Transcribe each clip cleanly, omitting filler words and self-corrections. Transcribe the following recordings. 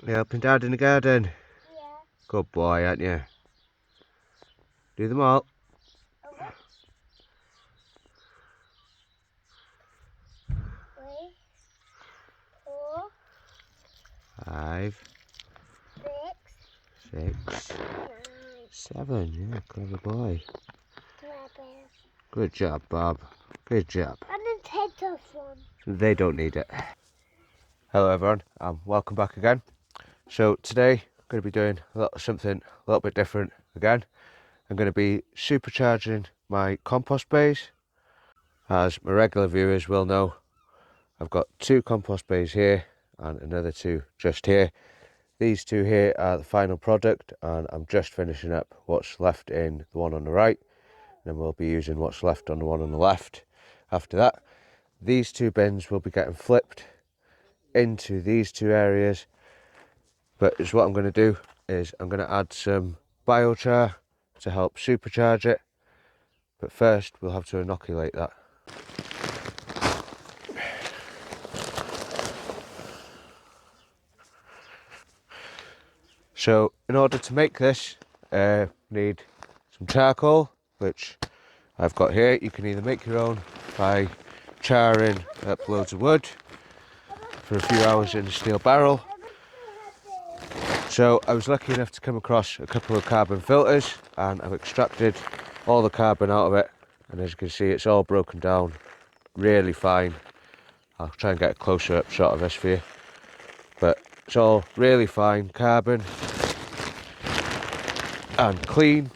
You helping Dad in the garden? Yeah. Good boy, aren't you? Do them all. Okay. 3, 4, 5, 6, 6, 9, 7. Yeah, clever boy. 11. Good job, Bob. Good job. And the tater one. They don't need it. Hello everyone, welcome back again. So today I'm going to be doing something a little bit different again. I'm going to be supercharging my compost bays. As my regular viewers will know, I've got 2 compost bays here and another 2 just here. These 2 here are the final product, and I'm just finishing up what's left in the one on the right, and then we'll be using what's left on the one on the left after that. These 2 bins will be getting flipped into these 2 areas, but what I'm going to do is I'm going to add some biochar to help supercharge it, but first we'll have to inoculate that. So in order to make this, need some charcoal, which I've got here. You can either make your own by charring up loads of wood for a few hours in a steel barrel. So I was lucky enough to come across a couple of carbon filters, and I've extracted all the carbon out of it, and as you can see it's all broken down really fine. I'll try and get a closer up shot of this for you, but it's all really fine carbon and clean.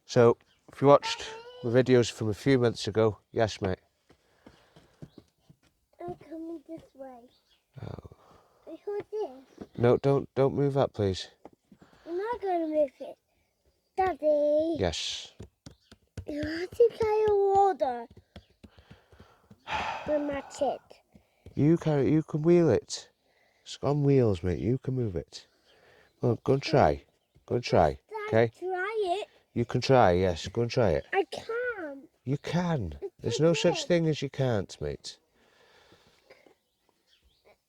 So if you watched the videos from a few months ago, yes mate. I'm coming this way. Oh. Who's this? No, don't move that, please. I'm not going to move it. Daddy. Yes. You have to carry water. Then that's it. You can wheel it. It's on wheels, mate. You can move it. Well, go and try. Go and try. Okay? Try it. You can try, yes. Go and try it. I can't. You can. There's no such thing as you can't, mate.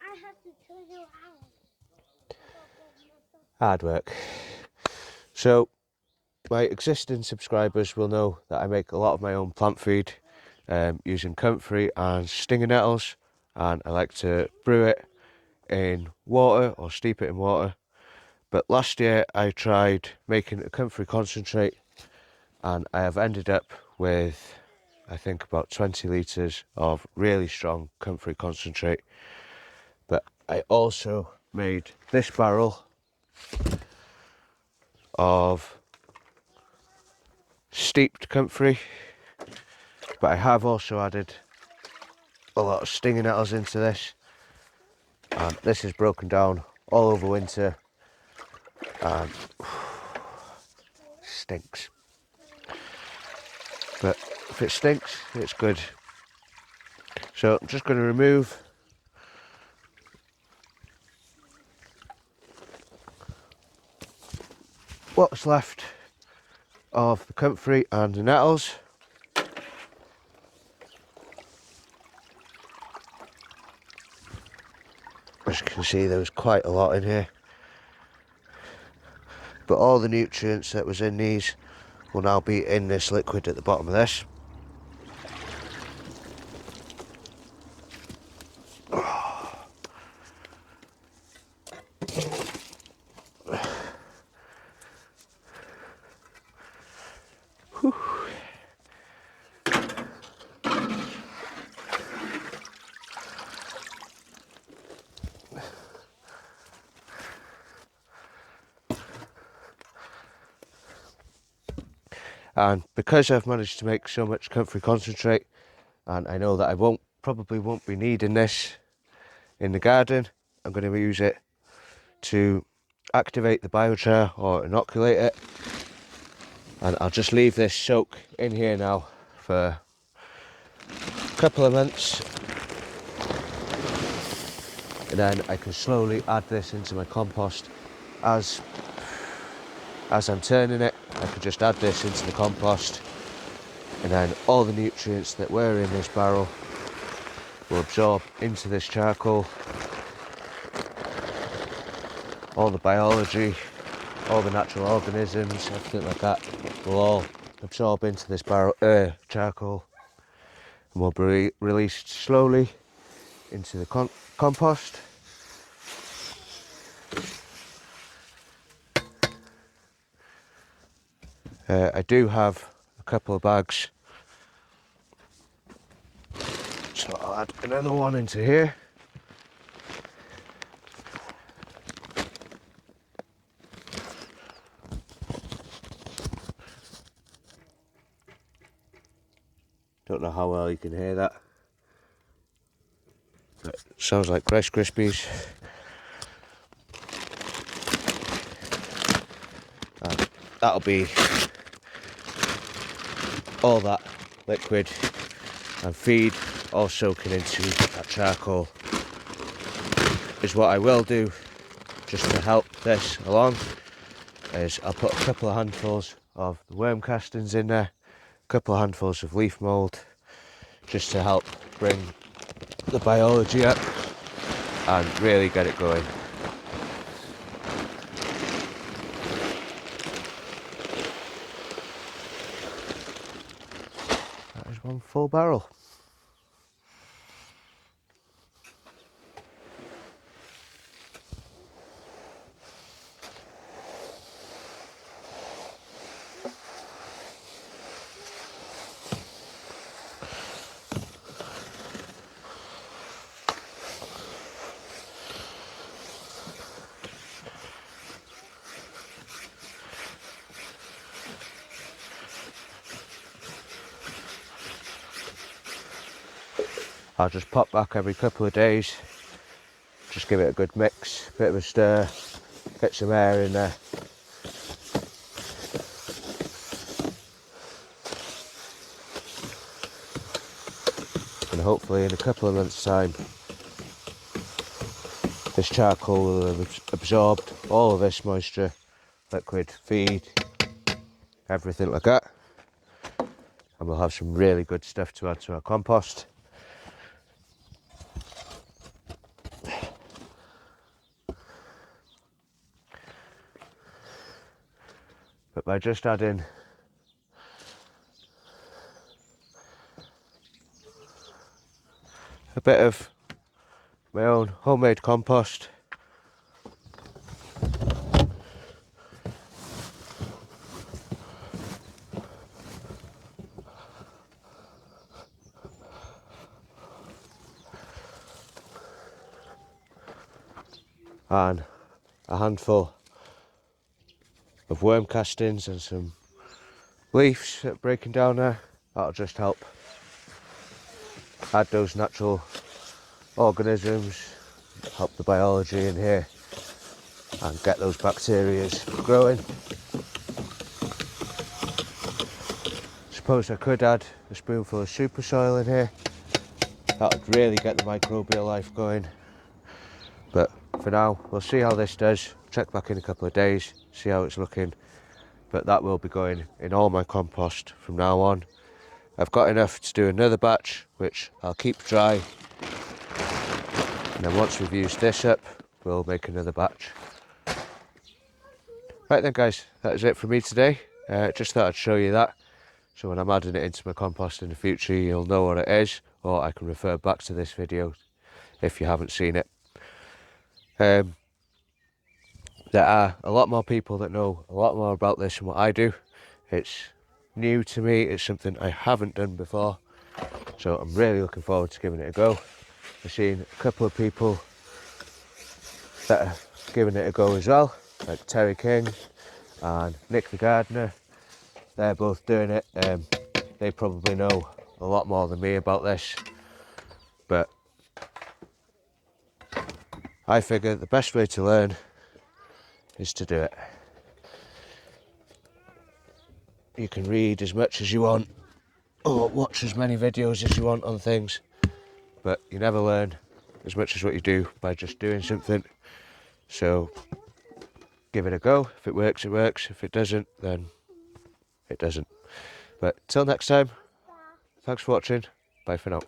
I have to turn around. Hard work. So, my existing subscribers will know that I make a lot of my own plant feed using comfrey and stinger nettles, and I like to brew it in water or steep it in water. But last year I tried making a comfrey concentrate, and I have ended up with I think about 20 litres of really strong comfrey concentrate. But I also made this barrel of steeped comfrey, but I have also added a lot of stinger nettles into this, and this is broken down all over winter and stinks. But if it stinks, it's good. So I'm just going to remove what's left of the comfrey and the nettles. As you can see, there was quite a lot in here, but all the nutrients that was in these will now be in this liquid at the bottom of this. And because I've managed to make so much comfrey concentrate, and I know that I probably won't be needing this in the garden, I'm going to use it to activate the biochar or inoculate it. And I'll just leave this soak in here now for a couple of months, and then I can slowly add this into my compost. As I'm turning it, I can just add this into the compost, and then all the nutrients that were in this barrel will absorb into this charcoal, all the biology, all the natural organisms, everything like that will all absorb into this charcoal and will be released slowly into the compost. I do have a couple of bags, so I'll add another one into here. Don't know how well you can hear that, but it sounds like Rice Krispies. And that'll be all that liquid and feed all soaking into that charcoal. Is what I will do just to help this along is I'll put a couple of handfuls of the worm castings in there, a couple of handfuls of leaf mould, just to help bring the biology up and really get it going. That is one full barrel. I'll just pop back every couple of days, just give it a good mix, bit of a stir, get some air in there. And hopefully in a couple of months' time, this charcoal will have absorbed all of this moisture, liquid, feed, everything like that. And we'll have some really good stuff to add to our compost. But by just adding a bit of my own homemade compost, and a handful of worm castings and some leaves that are breaking down there, that'll just help add those natural organisms, help the biology in here and get those bacteria growing. Suppose I could add a spoonful of super soil in here, that would really get the microbial life going. But for now, we'll see how this does, check back in a couple of days, see how it's looking. But that will be going in all my compost from now on. I've got enough to do another batch, which I'll keep dry. And then once we've used this up, we'll make another batch. Right then guys, that is it for me today. Just thought I'd show you that. So when I'm adding it into my compost in the future, you'll know what it is, or I can refer back to this video if you haven't seen it. There are a lot more people that know a lot more about this than what I do. It's new to me, it's something I haven't done before, so I'm really looking forward to giving it a go. I've seen a couple of people that are giving it a go as well, like Terry King and Nick the Gardener. They're both doing it. They probably know a lot more than me about this, but I figure the best way to learn is to do it. You can read as much as you want or watch as many videos as you want on things, but you never learn as much as what you do by just doing something. So give it a go. If it works, it works. If it doesn't, then it doesn't. But till next time, thanks for watching. Bye for now.